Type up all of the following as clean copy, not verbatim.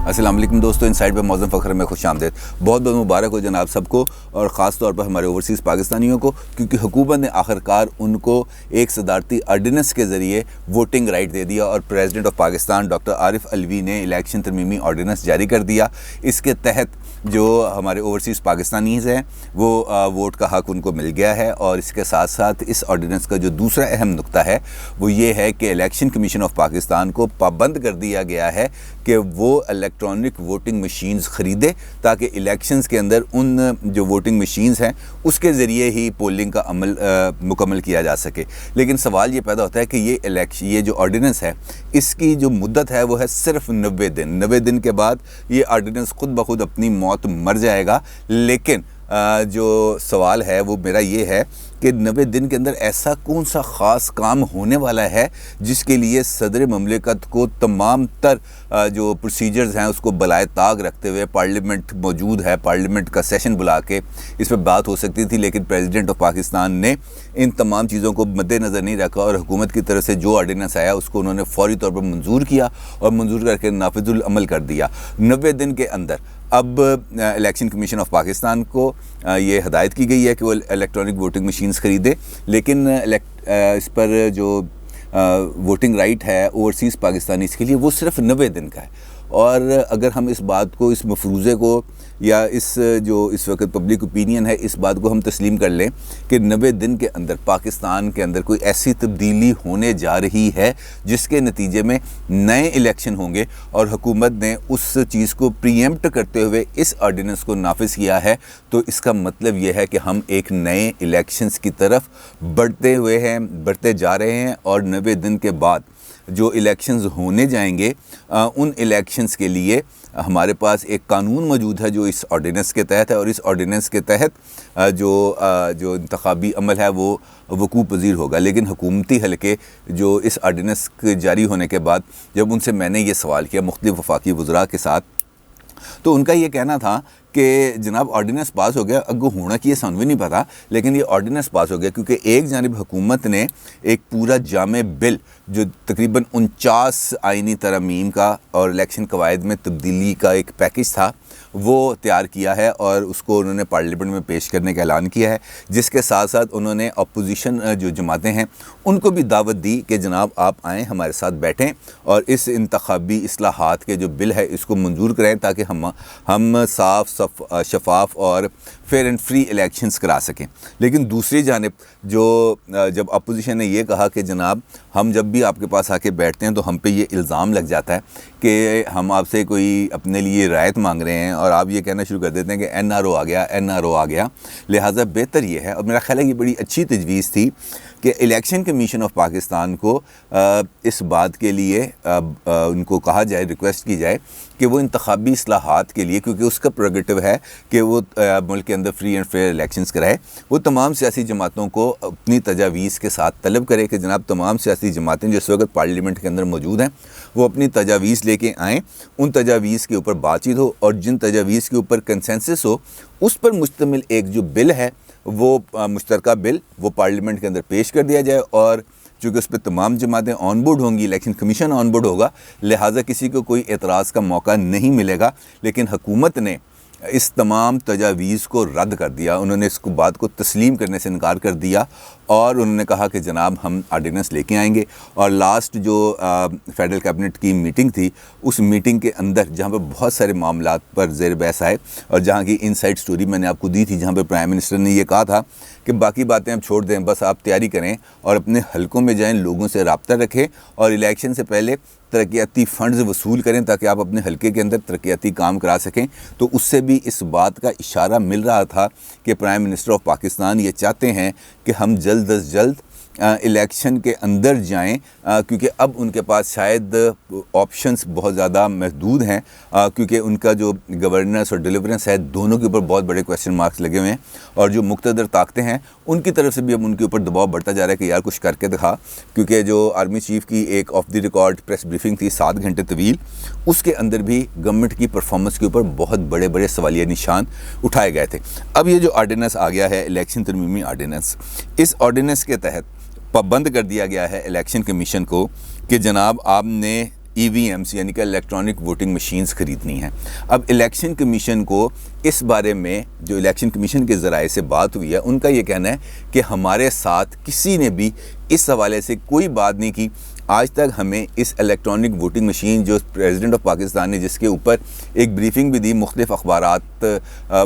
السلام علیکم دوستو، انسائیڈ پہ موزم فخر میں خوش آمدید۔ بہت بہت مبارک ہو جناب سب کو، اور خاص طور پر ہمارے اوورسیز پاکستانیوں کو، کیونکہ حکومت نے آخرکار ان کو ایک صدارتی آرڈیننس کے ذریعے ووٹنگ رائٹ دے دیا، اور president of Pakistan doctor Arif Alvi نے الیکشن ترمیمی آرڈیننس جاری کر دیا۔ اس کے تحت جو ہمارے اوورسیز پاکستانیز ہیں وہ ووٹ کا حق ان کو مل گیا ہے، اور اس کے ساتھ ساتھ اس آرڈیننس کا جو دوسرا اہم نقطہ ہے وہ یہ ہے کہ الیکشن کمیشن آف پاکستان کو پابند کر دیا گیا ہے کہ وہ الیکٹرانک ووٹنگ مشینز خریدے، تاکہ الیکشنز کے اندر ان جو ووٹنگ مشینز ہیں اس کے ذریعے ہی پولنگ کا عمل مکمل کیا جا سکے۔ لیکن سوال یہ پیدا ہوتا ہے کہ یہ جو آرڈیننس ہے اس کی جو مدت ہے وہ ہے صرف 90 دن کے بعد یہ آرڈیننس خود بخود اپنی موت مر جائے گا۔ لیکن جو سوال ہے وہ میرا یہ ہے کہ 90 دن کے اندر ایسا کون سا خاص کام ہونے والا ہے جس کے لیے صدر مملکت کو تمام تر جو پروسیجرز ہیں اس کو بالائے طاق رکھتے ہوئے، پارلیمنٹ موجود ہے، پارلیمنٹ کا سیشن بلا کے اس پہ بات ہو سکتی تھی، لیکن پریزیڈنٹ آف پاکستان نے ان تمام چیزوں کو مد نظر نہیں رکھا، اور حکومت کی طرف سے جو آرڈیننس آیا اس کو انہوں نے فوری طور پر منظور کیا اور منظور کر کے نافذ العمل کر دیا۔ 90 دن کے اندر اب الیکشن کمیشن آف پاکستان کو یہ ہدایت کی گئی ہے کہ وہ الیکٹرانک ووٹنگ مشینز خریدے، لیکن اس پر جو ووٹنگ رائٹ ہے اوورسیز پاکستانی اس کے لیے وہ صرف 90 دن کا ہے۔ اور اگر ہم اس بات کو، اس مفروضے کو، یا جو اس وقت پبلک اوپینین ہے اس بات کو ہم تسلیم کر لیں کہ 90 دن کے اندر پاکستان کے اندر کوئی ایسی تبدیلی ہونے جا رہی ہے جس کے نتیجے میں نئے الیکشن ہوں گے، اور حکومت نے اس چیز کو پریمپٹ کرتے ہوئے اس آرڈیننس کو نافذ کیا ہے، تو اس کا مطلب یہ ہے کہ ہم ایک نئے الیکشنز کی طرف بڑھتے جا رہے ہیں، اور 90 دن کے بعد جو الیکشنز ہونے جائیں گے ان الیکشنز کے لیے ہمارے پاس ایک قانون موجود ہے جو اس آرڈیننس کے تحت ہے، اور اس آرڈیننس کے تحت جو انتخابی عمل ہے وہ وقوع پذیر ہوگا۔ لیکن حکومتی حلقے جو اس آرڈیننس کے جاری ہونے کے بعد جب ان سے میں نے یہ سوال کیا مختلف وفاقی وزراء کے ساتھ، تو ان کا یہ کہنا تھا کہ جناب آرڈیننس پاس ہو گیا، اگو ہونا کی یہ سانوی نہیں پتا، لیکن یہ آرڈیننس پاس ہو گیا، کیونکہ ایک جانب حکومت نے ایک پورا جامع بل جو تقریباً 49 آئینی ترامیم کا اور الیکشن قواعد میں تبدیلی کا ایک پیکج تھا وہ تیار کیا ہے، اور اس کو انہوں نے پارلیمنٹ میں پیش کرنے کا اعلان کیا ہے، جس کے ساتھ ساتھ انہوں نے اپوزیشن جو جماعتیں ہیں ان کو بھی دعوت دی کہ جناب آپ آئیں، ہمارے ساتھ بیٹھیں اور اس انتخابی اصلاحات کے جو بل ہے اس کو منظور کریں، تاکہ ہم صاف شفاف اور فیئر اینڈ فری الیکشنز کرا سکیں۔ لیکن دوسری جانب جب اپوزیشن نے یہ کہا کہ جناب ہم جب بھی آپ کے پاس آ کے بیٹھتے ہیں تو ہم پہ یہ الزام لگ جاتا ہے کہ ہم آپ سے کوئی اپنے لیے رعایت مانگ رہے ہیں، اور آپ یہ کہنا شروع کر دیتے ہیں کہ NRO آ گیا، لہٰذا بہتر یہ ہے، اور میرا خیال ہے یہ بڑی اچھی تجویز تھی کہ الیکشن کمیشن آف پاکستان کو اس بات کے لیے ان کو کہا جائے، ریکویسٹ کی جائے کہ وہ انتخابی اصلاحات کے لیے، کیونکہ اس کا پریروگیٹو ہے کہ وہ ملک کے اندر فری اینڈ فیئر الیکشنز کرائے، وہ تمام سیاسی جماعتوں کو اپنی تجاویز کے ساتھ طلب کرے کہ جناب تمام سیاسی جماعتیں جو اس وقت پارلیمنٹ کے اندر موجود ہیں وہ اپنی تجاویز لے کے آئیں، ان تجاویز کے اوپر بات چیت ہو، اور جن تجاویز کے اوپر کنسنسس ہو اس پر مشتمل ایک جو بل ہے وہ مشترکہ بل وہ پارلیمنٹ کے اندر پیش کر دیا جائے، اور چونکہ اس پہ تمام جماعتیں آن بورڈ ہوں گی، الیکشن کمیشن آن بورڈ ہوگا، لہٰذا کسی کو کوئی اعتراض کا موقع نہیں ملے گا۔ لیکن حکومت نے اس تمام تجاویز کو رد کر دیا، انہوں نے اس کو بات کو تسلیم کرنے سے انکار کر دیا، اور انہوں نے کہا کہ جناب ہم آرڈیننس لے کے آئیں گے۔ اور لاسٹ جو فیڈرل کیبنٹ کی میٹنگ تھی، اس میٹنگ کے اندر جہاں پہ بہت سارے معاملات پر زیر بحث آئے، اور جہاں کی انسائڈ سٹوری میں نے آپ کو دی تھی، جہاں پہ پرائم منسٹر نے یہ کہا تھا کہ باقی باتیں اب چھوڑ دیں، بس آپ تیاری کریں اور اپنے حلقوں میں جائیں، لوگوں سے رابطہ رکھیں، اور الیکشن سے پہلے ترقیاتی فنڈز وصول کریں تاکہ آپ اپنے حلقے کے اندر ترقیاتی کام کرا سکیں۔ تو اس سے بھی اس بات کا اشارہ مل رہا تھا کہ پرائم منسٹر آف پاکستان یہ چاہتے ہیں کہ ہم جلد از جلد الیکشن کے اندر جائیں، کیونکہ اب ان کے پاس شاید آپشنز بہت زیادہ محدود ہیں، کیونکہ ان کا جو گورننس اور ڈیلیورنس ہے دونوں کے اوپر بہت بڑے کویسچن مارکس لگے ہوئے ہیں، اور جو مقتدر طاقتیں ہیں ان کی طرف سے بھی اب ان کے اوپر دباؤ بڑھتا جا رہا ہے کہ یار کچھ کر کے دکھا، کیونکہ جو آرمی چیف کی ایک of the record press briefing تھی 7 گھنٹے طویل، اس کے اندر بھی گورنمنٹ کی پرفارمنس کے اوپر بہت بڑے بڑے سوالیہ نشان اٹھائے گئے تھے۔ اب یہ جو آرڈیننس آ گیا ہے الیکشن ترمیمی آرڈیننس، اس آرڈیننس کے تحت پابند کر دیا گیا ہے الیکشن کمیشن کو کہ جناب آپ نے EVMs یعنی کہ الیکٹرانک ووٹنگ مشینز خریدنی ہیں۔ اب الیکشن کمیشن کو اس بارے میں جو الیکشن کمیشن کے ذرائع سے بات ہوئی ہے، ان کا یہ کہنا ہے کہ ہمارے ساتھ کسی نے بھی اس حوالے سے کوئی بات نہیں کی۔ آج تک ہمیں اس الیکٹرانک ووٹنگ مشین جو پریزیڈنٹ آف پاکستان نے جس کے اوپر ایک بریفنگ بھی دی، مختلف اخبارات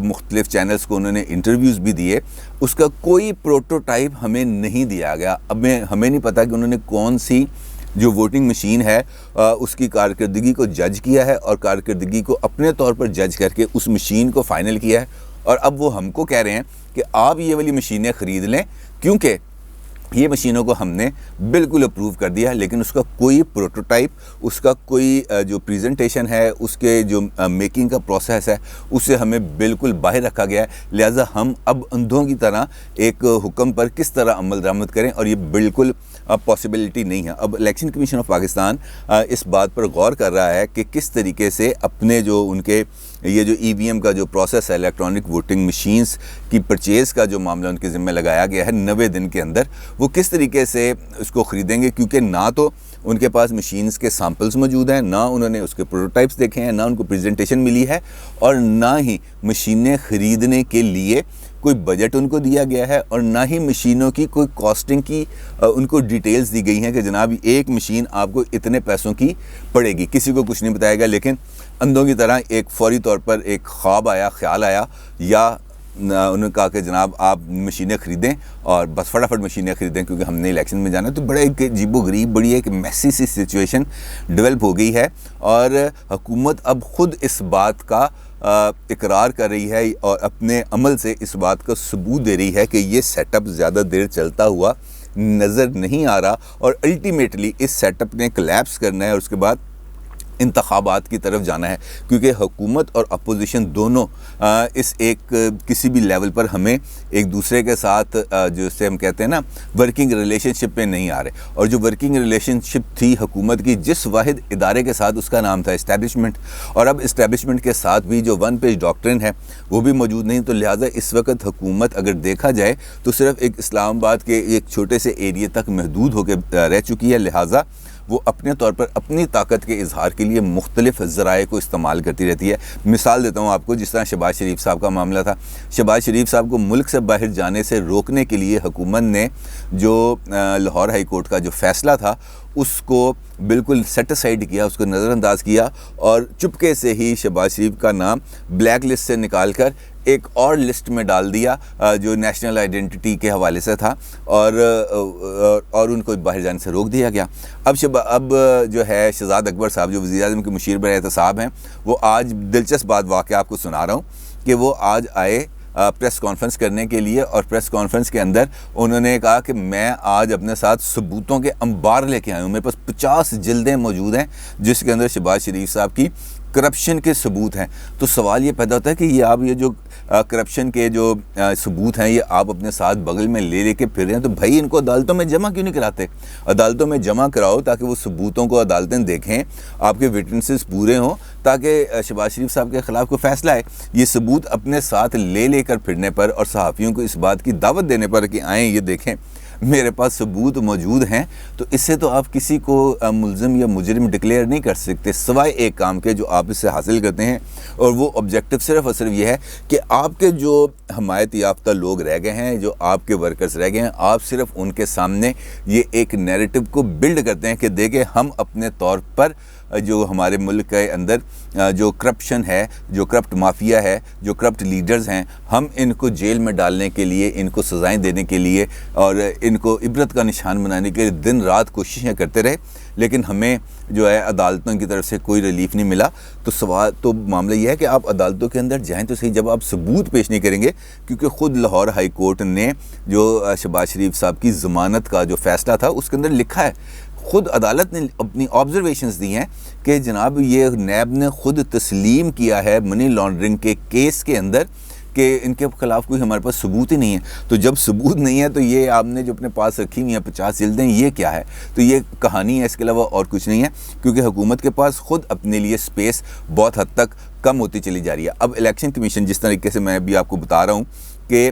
مختلف چینلز کو انہوں نے انٹرویوز بھی دیے، اس کا کوئی پروٹوٹائپ ہمیں نہیں دیا گیا۔ اب ہمیں نہیں پتہ کہ انہوں نے کون سی جو ووٹنگ مشین ہے اس کی کارکردگی کو جج کیا ہے اور کارکردگی کو اپنے طور پر جج کر کے اس مشین کو فائنل کیا ہے، اور اب وہ ہم کو کہہ رہے ہیں کہ آپ یہ والی مشینیں خرید لیں کیونکہ یہ مشینوں کو ہم نے بالکل اپروو کر دیا ہے، لیکن اس کا کوئی پروٹوٹائپ، اس کا کوئی جو پریزنٹیشن ہے، اس کے جو میکنگ کا پروسیس ہے، اسے ہمیں بالکل باہر رکھا گیا ہے۔ لہٰذا ہم اب اندھوں کی طرح ایک حکم پر کس طرح عمل درآمد کریں، اور یہ بالکل پاسبلٹی نہیں ہے۔ اب الیکشن کمیشن آف پاکستان اس بات پر غور کر رہا ہے کہ کس طریقے سے اپنے جو ان کے یہ جو EVM کا جو پروسیس ہے، الیکٹرانک ووٹنگ مشینز کی پرچیز کا جو معاملہ ان کے ذمہ لگایا گیا ہے 90 دن کے اندر، وہ کس طریقے سے اس کو خریدیں گے، کیونکہ نہ تو ان کے پاس مشینز کے سیمپلز موجود ہیں، نہ انہوں نے اس کے پروٹوٹائپس دیکھے ہیں، نہ ان کو پریزنٹیشن ملی ہے، اور نہ ہی مشینیں خریدنے کے لیے کوئی بجٹ ان کو دیا گیا ہے، اور نہ ہی مشینوں کی کوئی کاسٹنگ کی ان کو ڈیٹیلز دی گئی ہیں کہ جناب ایک مشین آپ کو اتنے پیسوں کی پڑے گی۔ کسی کو کچھ نہیں بتایا گیا، لیکن اندھوں کی طرح ایک فوری طور پر ایک خواب آیا، خیال آیا، یا انہوں نے کہا کہ جناب آپ مشینیں خریدیں اور بس فٹافٹ مشینیں خریدیں کیونکہ ہم نے الیکشن میں جانا ہے۔ تو بڑا ایک عجیب و غریب، بڑی ایک میسی سی سچویشن ڈیولپ ہو گئی ہے، اور حکومت اب خود اس بات کا اقرار کر رہی ہے اور اپنے عمل سے اس بات کا ثبوت دے رہی ہے کہ یہ سیٹ اپ زیادہ دیر چلتا ہوا نظر نہیں آ رہا، اور الٹیمیٹلی اس سیٹ اپ نے کلیپس کرنا ہے اور اس کے بعد انتخابات کی طرف جانا ہے، کیونکہ حکومت اور اپوزیشن دونوں اس ایک کسی بھی لیول پر ہمیں ایک دوسرے کے ساتھ جو اسے ہم کہتے ہیں نا ورکنگ ریلیشن شپ پہ نہیں آ رہے، اور جو ورکنگ ریلیشن شپ تھی حکومت کی جس واحد ادارے کے ساتھ، اس کا نام تھا اسٹیبلشمنٹ، اور اب اسٹیبلشمنٹ کے ساتھ بھی جو ون پیج ڈاکٹرن ہے وہ بھی موجود نہیں۔ تو لہٰذا اس وقت حکومت اگر دیکھا جائے تو صرف ایک اسلام آباد کے ایک چھوٹے سے ایریے تک محدود ہو کے رہ چکی ہے، لہٰذا وہ اپنے طور پر اپنی طاقت کے اظہار کے لیے مختلف ذرائع کو استعمال کرتی رہتی ہے۔ مثال دیتا ہوں آپ کو، جس طرح شہباز شریف صاحب کا معاملہ تھا، شہباز شریف صاحب کو ملک سے باہر جانے سے روکنے کے لیے حکومت نے جو لاہور ہائی کورٹ کا جو فیصلہ تھا اس کو بالکل سیٹ اسائڈ کیا، اس کو نظر انداز کیا، اور چپکے سے ہی شہباز شریف کا نام بلیک لسٹ سے نکال کر ایک اور لسٹ میں ڈال دیا جو نیشنل آئیڈینٹی کے حوالے سے تھا، اور ان کو باہر جانے سے روک دیا گیا۔ اب جو ہے شہزاد اکبر صاحب جو وزیر اعظم کے مشیر برائے احتساب ہیں، وہ آج دلچسپ بات واقعہ آپ کو سنا رہا ہوں کہ وہ آج آئے پریس کانفرنس کرنے کے لیے، اور پریس کانفرنس کے اندر انہوں نے کہا کہ میں آج اپنے ساتھ ثبوتوں کے انبار لے کے آیا ہوں، میرے پاس 50 جلدیں موجود ہیں جس کے اندر شہباز شریف صاحب کی کرپشن کے ثبوت ہیں۔ تو سوال یہ پیدا ہوتا ہے کہ یہ جو کرپشن کے جو ثبوت ہیں یہ آپ اپنے ساتھ بغل میں لے کے پھر رہے ہیں، تو بھائی ان کو عدالتوں میں جمع کیوں نہیں کراتے؟ عدالتوں میں جمع کراؤ تاکہ وہ ثبوتوں کو عدالتیں دیکھیں، آپ کے وٹنسز پورے ہوں، تاکہ شہباز شریف صاحب کے خلاف کوئی فیصلہ ہے۔ یہ ثبوت اپنے ساتھ لے کر پھرنے پر اور صحافیوں کو اس بات کی دعوت دینے پر کہ آئیں یہ دیکھیں میرے پاس ثبوت موجود ہیں، تو اس سے تو آپ کسی کو ملزم یا مجرم ڈکلیئر نہیں کر سکتے، سوائے ایک کام کے جو آپ اس سے حاصل کرتے ہیں، اور وہ آبجیکٹو صرف اور صرف یہ ہے کہ آپ کے جو حمایت یافتہ لوگ رہ گئے ہیں، جو آپ کے ورکرز رہ گئے ہیں، آپ صرف ان کے سامنے یہ ایک نیریٹو کو بلڈ کرتے ہیں کہ دیکھیں ہم اپنے طور پر جو ہمارے ملک کے اندر جو کرپشن ہے، جو کرپٹ مافیا ہے، جو کرپٹ لیڈرز ہیں، ہم ان کو جیل میں ڈالنے کے لیے، ان کو سزائیں دینے کے لیے اور ان کو عبرت کا نشان بنانے کے لیے دن رات کوششیں کرتے رہے، لیکن ہمیں جو ہے عدالتوں کی طرف سے کوئی ریلیف نہیں ملا۔ تو معاملہ یہ ہے کہ آپ عدالتوں کے اندر جائیں تو صحیح، جب آپ ثبوت پیش نہیں کریں گے، کیونکہ خود لاہور ہائی کورٹ نے جو شہباز شریف صاحب کی ضمانت کا جو فیصلہ تھا اس کے اندر لکھا ہے، خود عدالت نے اپنی آبزرویشنز دی ہیں کہ جناب یہ نیب نے خود تسلیم کیا ہے منی لانڈرنگ کے کیس کے اندر کہ ان کے خلاف کوئی ہمارے پاس ثبوت ہی نہیں ہے۔ تو جب ثبوت نہیں ہے تو یہ آپ نے جو اپنے پاس رکھی ہوئی ہیں 50 جلدیں، یہ کیا ہے؟ تو یہ کہانی ہے، اس کے علاوہ اور کچھ نہیں ہے، کیونکہ حکومت کے پاس خود اپنے لیے سپیس بہت حد تک کم ہوتی چلی جا رہی ہے۔ اب الیکشن کمیشن جس طریقے سے میں ابھی آپ کو بتا رہا ہوں کہ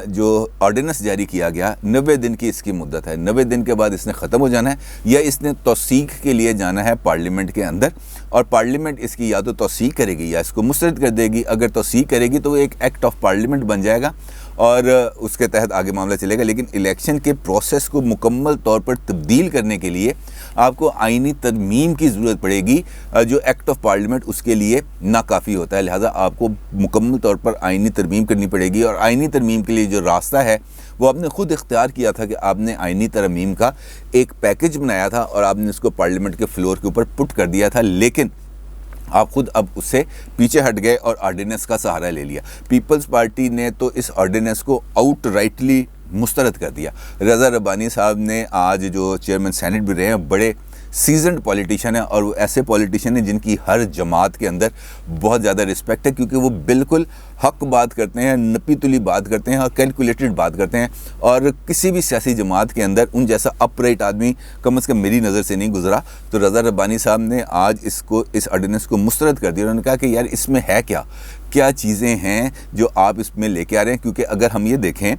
جو آرڈیننس جاری کیا گیا 90 دن کی اس کی مدت ہے، 90 دن کے بعد اس نے ختم ہو جانا ہے یا اس نے توثیق کے لیے جانا ہے پارلیمنٹ کے اندر، اور پارلیمنٹ اس کی یا تو توثیق کرے گی یا اس کو مسترد کر دے گی۔ اگر توثیق کرے گی تو وہ ایک ایکٹ آف پارلیمنٹ بن جائے گا اور اس کے تحت آگے معاملہ چلے گا۔ لیکن الیکشن کے پروسیس کو مکمل طور پر تبدیل کرنے کے لیے آپ کو آئینی ترمیم کی ضرورت پڑے گی، جو ایکٹ آف پارلیمنٹ اس کے لیے ناکافی ہوتا ہے، لہٰذا آپ کو مکمل طور پر آئینی ترمیم کرنی پڑے گی۔ اور آئینی ترمیم کے لیے جو راستہ ہے وہ آپ نے خود اختیار کیا تھا کہ آپ نے آئینی ترمیم کا ایک پیکج بنایا تھا اور آپ نے اس کو پارلیمنٹ کے فلور کے اوپر پٹ کر دیا تھا، لیکن آپ خود اب اس سے پیچھے ہٹ گئے اور آرڈیننس کا سہارا لے لیا۔ پیپلز پارٹی نے تو اس آرڈیننس کو آؤٹ رائٹلی مسترد کر دیا۔ رضا ربانی صاحب نے آج جو چیئرمین سینٹ بھی رہے ہیں، بڑے سیزنڈ پولیٹیشین ہیں اور وہ ایسے پولیٹیشین ہیں جن کی ہر جماعت کے اندر بہت زیادہ رسپیکٹ ہے، کیونکہ وہ بالکل حق بات کرتے ہیں، نپی تلی بات کرتے ہیں اور کیلکولیٹڈ بات کرتے ہیں، اور کسی بھی سیاسی جماعت کے اندر ان جیسا اپ رائٹ آدمی کم از کم میری نظر سے نہیں گزرا۔ تو رضا ربانی صاحب نے آج اس آرڈیننس کو مسترد کر دیا۔ انہوں نے کہا کہ یار اس میں ہے کیا چیزیں ہیں جو آپ اس میں لے کے آ رہے ہیں، کیونکہ اگر ہم یہ دیکھیں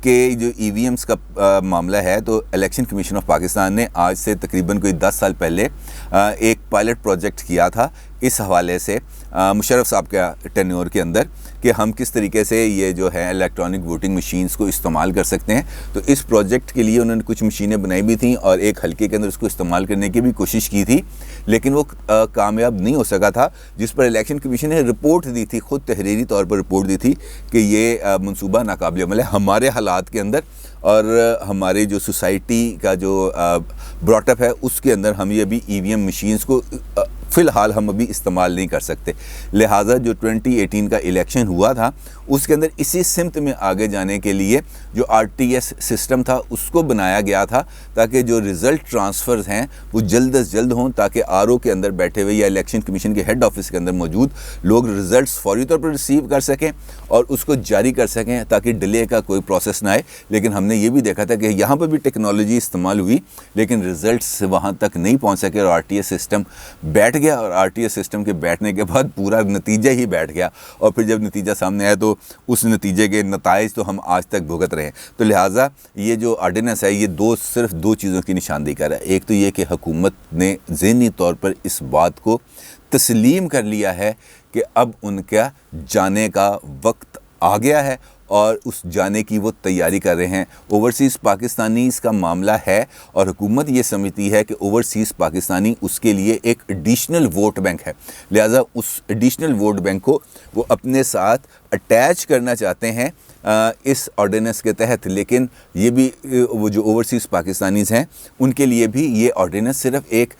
کہ جو ای وی ایمز کا معاملہ ہے تو الیکشن کمیشن آف پاکستان نے آج سے تقریباً کوئی 10 سال پہلے ایک پائلٹ پروجیکٹ کیا تھا اس حوالے سے مشرف صاحب کا ٹینیور کے اندر، کہ ہم کس طریقے سے یہ جو ہے الیکٹرانک ووٹنگ مشینز کو استعمال کر سکتے ہیں۔ تو اس پروجیکٹ کے لیے انہوں نے کچھ مشینیں بنائی بھی تھیں اور ایک حلقے کے اندر اس کو استعمال کرنے کی بھی کوشش کی تھی، لیکن وہ کامیاب نہیں ہو سکا تھا، جس پر الیکشن کمیشن نے رپورٹ دی تھی، خود تحریری طور پر رپورٹ دی تھی کہ یہ منصوبہ ناقابل عمل ہے ہمارے حالات کے اندر، اور ہمارے جو سوسائٹی کا جو براٹ اپ ہے اس کے اندر ہم یہ ابھی ای وی ایم مشینز کو فی الحال ہم ابھی استعمال نہیں کر سکتے۔ لہٰذا جو 2018 کا الیکشن ہوا تھا اس کے اندر اسی سمت میں آگے جانے کے لیے جو آر ٹی ایس سسٹم تھا اس کو بنایا گیا تھا، تاکہ جو رزلٹ ٹرانسفرز ہیں وہ جلد از جلد ہوں، تاکہ آر او کے اندر بیٹھے ہوئے یا الیکشن کمیشن کے ہیڈ آفس کے اندر موجود لوگ رزلٹس فوری طور پر ریسیو کر سکیں اور اس کو جاری کر سکیں، تاکہ ڈیلے کا کوئی پروسیس نہ آئے۔ لیکن ہم نے یہ بھی دیکھا تھا کہ یہاں پر بھی ٹیکنالوجی استعمال ہوئی لیکن رزلٹس وہاں تک نہیں پہنچ سکے اور آر ٹی ایس سسٹم بیٹھ گیا، اور آر ٹی ایس سسٹم کے بیٹھنے کے بعد پورا نتیجہ ہی بیٹھ گیا، اور پھر جب نتیجہ سامنے آیا تو اس نتیجے کے نتائج تو ہم آج تک بھگت رہے ہیں۔ تو لہٰذا یہ جو آرڈیننس ہے یہ صرف دو چیزوں کی نشاندہی کر رہا ہے۔ ایک تو یہ کہ حکومت نے ذہنی طور پر اس بات کو تسلیم کر لیا ہے کہ اب ان کا جانے کا وقت آ گیا ہے اور اس جانے کی وہ تیاری کر رہے ہیں۔ اوورسیز پاکستانیز کا معاملہ ہے اور حکومت یہ سمجھتی ہے کہ اوورسیز پاکستانی اس کے لیے ایک ایڈیشنل ووٹ بینک ہے، لہٰذا اس ایڈیشنل ووٹ بینک کو وہ اپنے ساتھ اٹیچ کرنا چاہتے ہیں اس آرڈیننس کے تحت۔ لیکن یہ بھی وہ جو اوورسیز پاکستانیز ہیں ان کے لیے بھی یہ آرڈیننس صرف ایک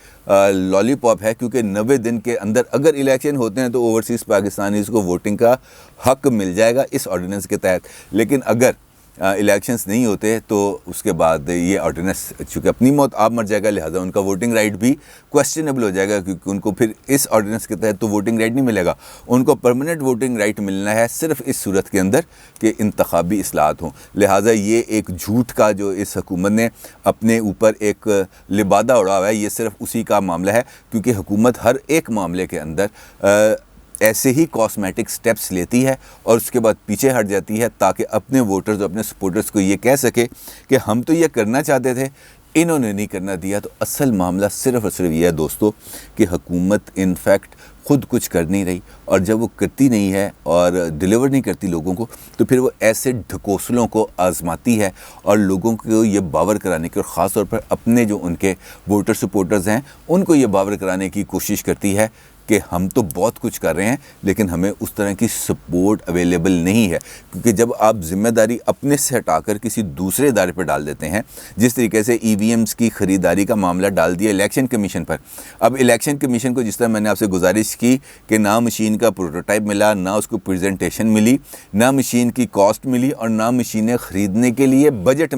لالی پاپ ہے، کیونکہ 90 دن کے اندر اگر الیکشن ہوتے ہیں تو اوورسیز پاکستانیز کو ووٹنگ کا حق مل جائے گا اس آرڈیننس کے تحت، لیکن اگر الیکشنز نہیں ہوتے تو اس کے بعد یہ آرڈیننس چونکہ اپنی موت آپ مر جائے گا، لہٰذا ان کا ووٹنگ رائٹ بھی کویسچنیبل ہو جائے گا، کیونکہ ان کو پھر اس آرڈیننس کے تحت تو ووٹنگ رائٹ نہیں ملے گا، ان کو پرماننٹ ووٹنگ رائٹ ملنا ہے صرف اس صورت کے اندر کہ انتخابی اصلاحات ہوں۔ لہٰذا یہ ایک جھوٹ کا جو اس حکومت نے اپنے اوپر ایک لبادہ اڑا ہوا ہے، یہ صرف اسی کا معاملہ ہے، کیونکہ حکومت ہر ایک معاملے کے اندر ایسے ہی کاسمیٹک سٹیپس لیتی ہے اور اس کے بعد پیچھے ہٹ جاتی ہے، تاکہ اپنے ووٹرز اور اپنے سپورٹرز کو یہ کہہ سکے کہ ہم تو یہ کرنا چاہتے تھے، انہوں نے نہیں کرنا دیا۔ تو اصل معاملہ صرف اور صرف یہ ہے دوستو کہ حکومت انفیکٹ خود کچھ کر نہیں رہی، اور جب وہ کرتی نہیں ہے اور ڈیلیور نہیں کرتی لوگوں کو، تو پھر وہ ایسے ڈھکوسلوں کو آزماتی ہے اور لوگوں کو یہ باور کرانے کی، اور خاص طور پر اپنے جو ان کے ووٹر سپورٹرز ہیں ان کو یہ باور کرانے کی کوشش کرتی ہے کہ ہم تو بہت کچھ کر رہے ہیں لیکن ہمیں اس طرح کی سپورٹ اویلیبل نہیں ہے۔ کیونکہ جب آپ ذمہ داری اپنے سے ہٹا کر کسی دوسرے ادارے پر ڈال دیتے ہیں، جس طریقے سے ای وی ایمز کی خریداری کا معاملہ ڈال دیا الیکشن کمیشن پر، اب الیکشن کمیشن کو جس طرح میں نے آپ سے گزارش کی کہ نہ مشین کا پروٹوٹائپ ملا، نہ اس کو پریزنٹیشن ملی، نہ مشین کی کاسٹ ملی، اور نہ مشینیں خریدنے کے لیے بجٹ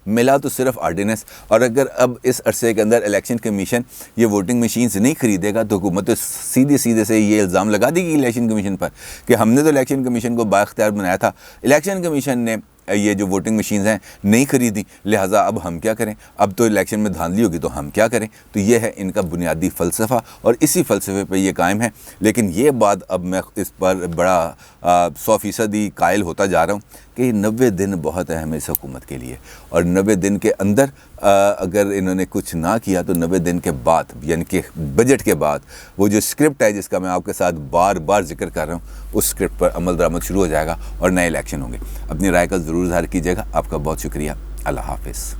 ملا تو صرف آرڈیننس۔ اور اگر اب اس عرصے کے اندر الیکشن کمیشن یہ ووٹنگ مشینز نہیں خریدے گا تو حکومت سیدھے سے یہ الزام لگا دی گی الیکشن کمیشن پر کہ ہم نے تو الیکشن کمیشن کو بااختیار بنایا تھا۔ الیکشن کمیشن نے یہ جو ووٹنگ مشینز ہیں نہیں خریدیں، لہٰذا اب ہم کیا کریں، اب تو الیکشن میں دھاندلی ہوگی تو ہم کیا کریں۔ تو یہ ہے ان کا بنیادی فلسفہ، اور اسی فلسفے پہ یہ قائم ہے۔ لیکن یہ بات اب میں اس پر بڑا 100% قائل ہوتا جا رہا ہوں کہ 90 دن بہت اہم ہے اس حکومت کے لیے، اور 90 دن کے اندر اگر انہوں نے کچھ نہ کیا تو 90 دن کے بعد، یعنی کہ بجٹ کے بعد، وہ جو اسکرپٹ ہے جس کا میں آپ کے ساتھ بار بار ذکر کر رہا ہوں، اس اسکرپٹ پر عمل درآمد شروع ہو جائے گا اور نئے الیکشن ہوں گے۔ اپنی رائے کا ضرور اظہار کیجیے گا۔ آپ کا بہت شکریہ۔ اللہ حافظ۔